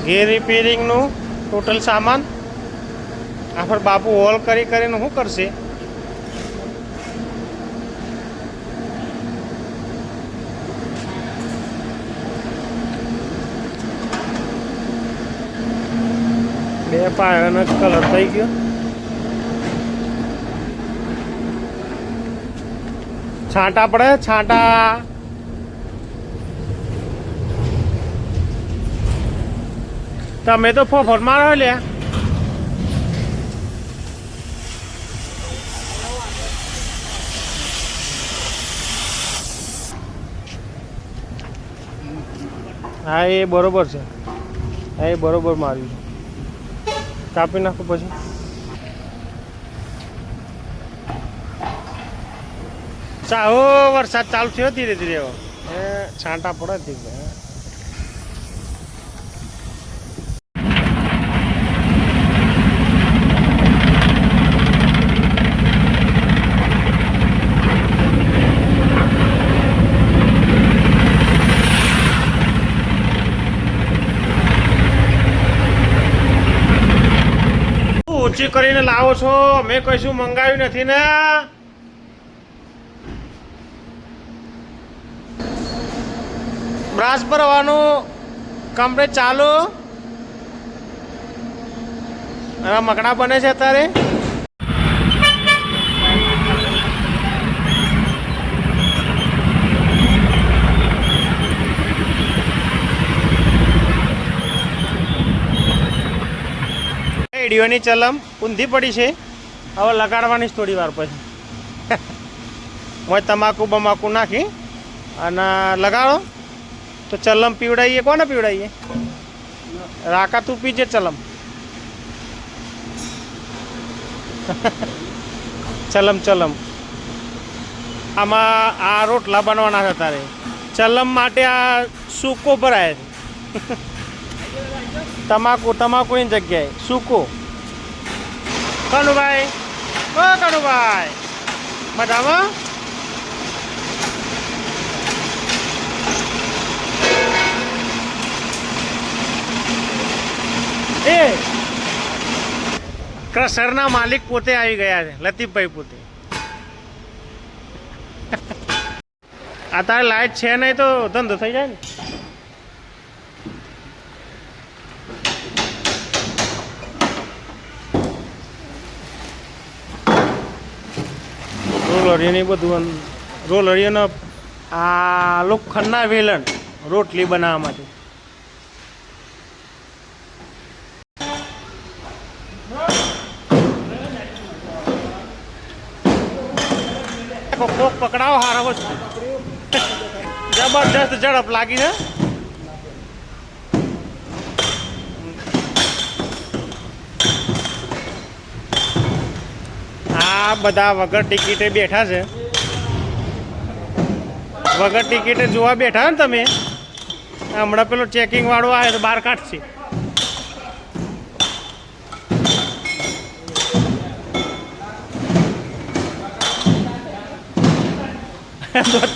ઘેર રિપેરિંગનું ટોટલ સામાન આફર બાપુ હોલ કરીને શું કરશે? બે પાયાનો કલર થઈ ગયો. છાંટા પડે છાંટા. તમે તો ફોફર મારો લ્યા. હા એ બરોબર છે. હા એ બરોબર માર્યું છે. કાપી નાખો પછી. ચાહો વરસાદ ચાલુ થયો ધીરે ધીરે. એ છાંટા પડે ધીરે. ઊંચી કરીને લાવો છો? મેં કશું મંગાવ્યું નથી ને. બ્રાસ ભરવાનું કમ્પ્લીટ ચાલુ. હવે મકડા બને છે અત્યારે. રેડિયોની ચલમ ઊંધી પડી છે. હવે લગાડવાની જ થોડી વાર પછી. મોય તમાકુ બમાકુ નાખી અને લગાડો તો ચલમ પીવડાવીએ. કોને પીવડાવીએ? રાકા તું પીજે ચલમ. ચલમ ચલમ. આમાં આ રોટલા બનવાના છે તારે. ચલમ માટે આ સૂકો ભરાય છે. તમાકુની જગ્યાએ સૂકો. કનુભાઈ, ઓ કનુભાઈ, મજામાં? એ ક્રશરના માલિક પોતે આવી ગયા છે, લતીફભાઈ પોતે. આ તારે લાઈટ છે નહીં તો ધંધો થઈ જાય ને. રોલરીને બધું રોલરીઓનો આ લોખંડના વેલણ રોટલી બનાવવા માટે. કોક પકડાવો હારો વસ્તુ. જબરજસ્ત ઝડપ લાગી છે. આ બધા વગર ટિકિટે બેઠા છે. વગર ટિકિટે જોવા બેઠા ને તમે. હમણાં પેલો ચેકિંગ વાળો આવે તો બહાર કાઢશે.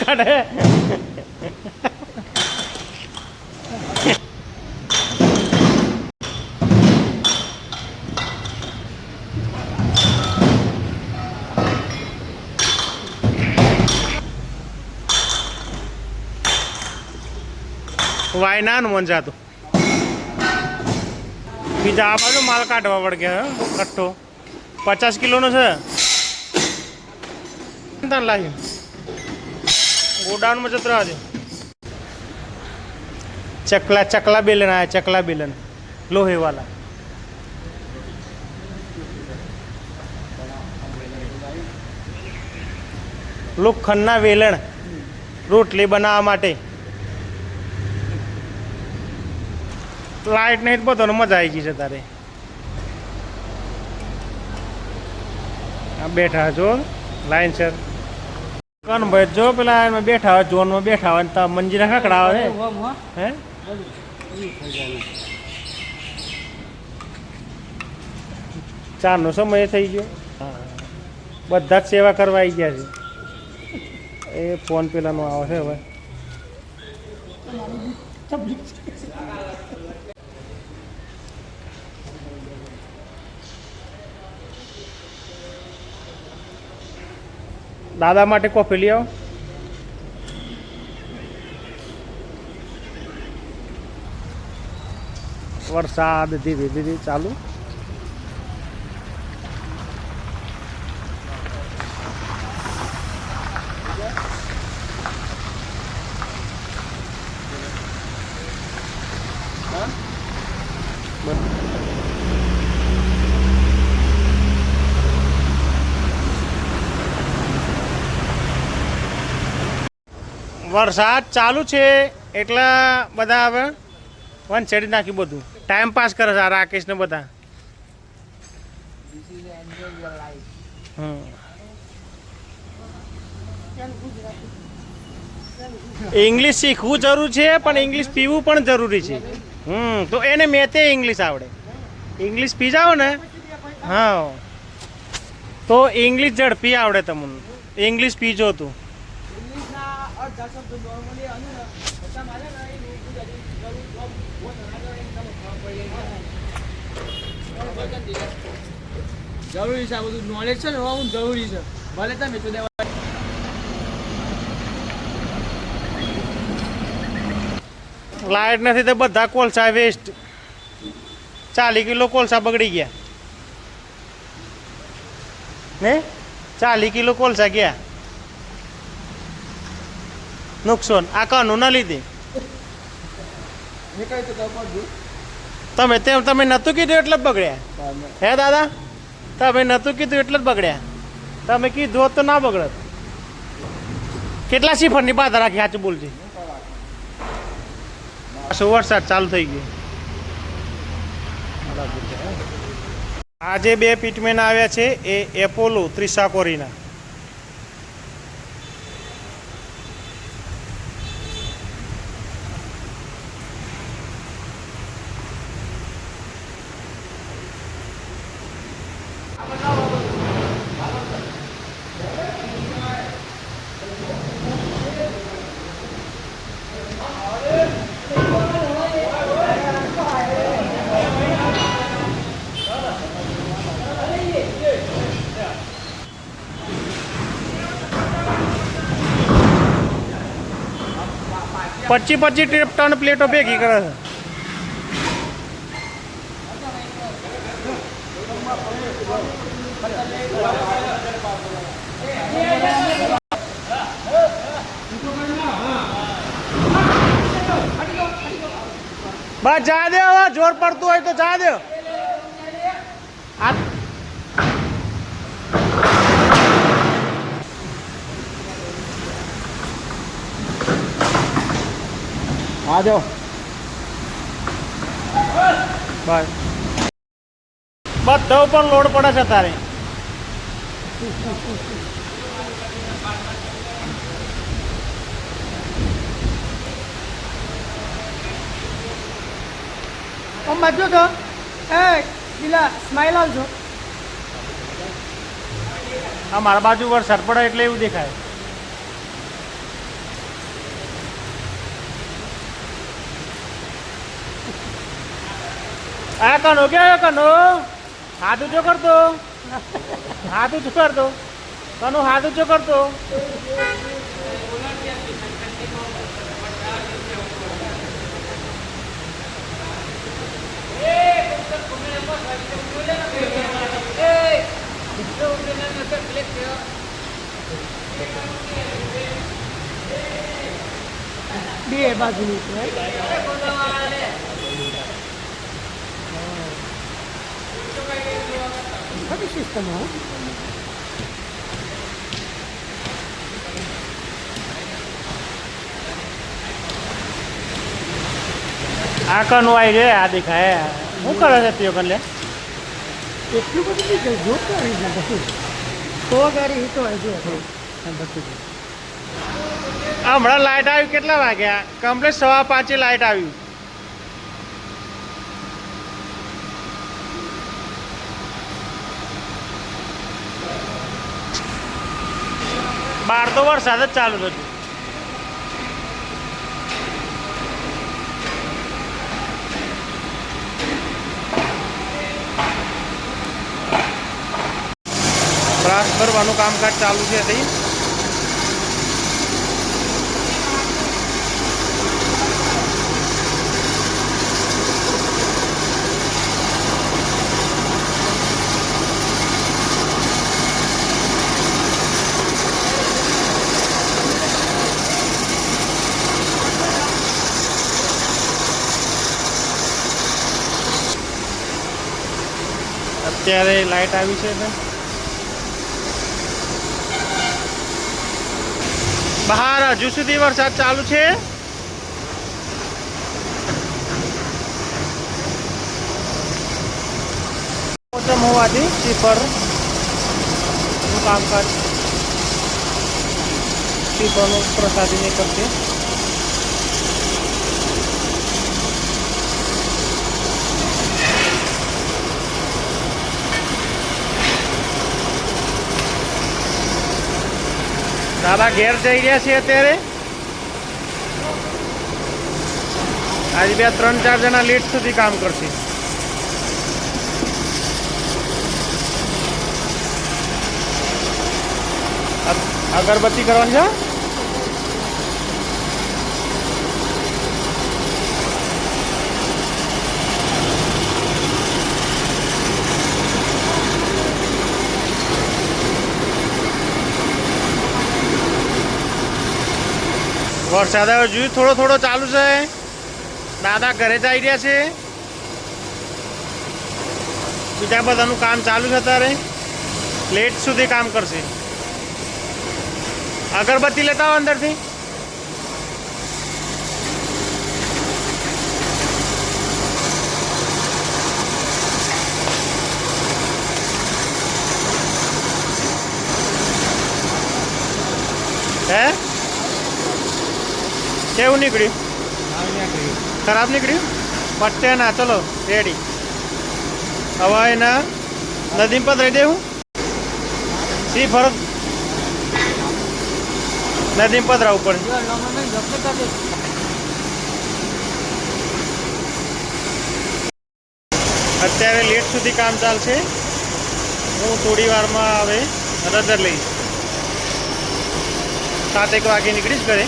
કાઢે. વાયના મન જાતો. બીજા આ બાજુ માલ કાઢવા પડ ગયા. કટ્ટો 50 કિલોનો છે. લાવી ગોડાઉનમાં જતો રહેજે. ચકલા બેલન આયા. ચકલા બેલન લોહે વાલા. લોખંડના વેલણ રોટલી બનાવવા માટે. લાઈટ નહીં બધો મજા આવી ગઈ છે તારે. આ બેઠા છો લાઈન સર. કન ભાઈ જો પેલા એમાં બેઠા હોય ઝોનમાં બેઠા હોય તો મંજીરા ખકડાવે હે. ચારનો સમય થઈ ગયો. બધા જ સેવા કરવા આવી ગયા છે. એ ફોન પેલાનો આવે છે હવે. દાદા માટે કોફી લઈ આવો. વરસાદ ધીરે ધીરે ચાલુ. વરસાદ ચાલુ છે એટલે બધા હવે વન છેડી નાખ્યું બધું. ટાઈમ પાસ કરે છે આ રાકેશ ને બધા. ઇંગ્લિશ શીખવું જરૂર છે પણ ઇંગ્લિશ પીવું પણ જરૂરી છે. તો એને મેતે ઇંગ્લિશ આવડે. ઇંગ્લિશ પી જાઓ ને હા તો ઇંગ્લિશ ઝડપી આવડે તમને. ઇંગ્લિશ પીજો તું. જરૂરી છે આ બધું નોલેજ છે ને હોવું જરૂરી છે. ભલે તમે તો દેવા લાઈટ નથી તો બધા કોલસા વેસ્ટ. 40 કિલો કોલસા બગડી ગયા ને. 40 કિલો કોલસા ગયા નુકસાન આ કાનું ના લીધે. તમે નતું કીધું એટલે જ બગડ્યા હે દાદા. તમે નતું કીધું એટલે જ બગડ્યા. તમે કીધું હોત તો ના બગડત. કેટલા સિફરની બાધા રાખી સાચું બોલજે. વરસાદ ચાલુ થઈ ગયો. આજે 2 પીટમેન આવ્યા છે એ એપોલો ત્રિશાકોરીના. પચી 25 ટન પ્લેટો ભેગી કરે છે. બસ જા દે હવે. જોર પડતું હોય તો જા દે. આ જાઓ બસ બધા ઉપર લોડ પડે છે તારે. બાજુ તો પેલા સ્માઈલ આવજો. આ મારા બાજુ વરસાદ પડે એટલે એવું દેખાય. આ કનો ક્યાં કનો હાથ ઊંચો કરતો. હાથ ઊંચો કરતો કનો હાથ ઊંચો કરતો. બે બાજુની છે. સિસ્ટમ આ કનો આવી રે. આ દેખાય શું કરે છે તે કને. એટલું બધું નહીં કહે. જો કરી તો ગાડી હિતો હોય. હમણાં લાઇટ આવી. કેટલા વાગ્યા? કમ્પ્લીટ 5:15 લાઇટ આવી. બહાર તો વરસાદ જ ચાલુ થયો. બ્રાસ ભરવાનું કામકાજ ચાલુ છે. અત્યારે લાઇટ આવી છે એટલે બહાર હજુ સુધી વરસાદ ચાલુ છે. મોસમ હોવાથી સીપરનું કામકાજ સીપરનું પ્રસાદી નહીં કરતી. દાદા ઘેર જઈ રહ્યા છીએ અત્યારે. આજે 2-3-4 જણા લેટ સુધી કામ કરશે. અગરબત્તી કરવાની છે. વરસાદ હવે જોયું થોડો થોડો ચાલુ છે. દાદા ઘરે જઈ રહ્યા છે. બીજા બધાનું કામ ચાલુ છે અત્યારે. લેટ સુધી કામ કરશે. અગરબત્તી લેતા આવો અંદરથી. હે કેવું નીકળ્યું? ખરાબ નીકળ્યું. પટ્ટે ના ચલો રેડી. હવે એના નદીમ પર રહી દેવું. સી ફરક નદીમ પધરાવું પડે. અત્યારે લેટ સુધી કામ ચાલશે. હું થોડી વારમાં હવે રજા લઈશ. 7-1 વાગે નીકળીશ ઘરે.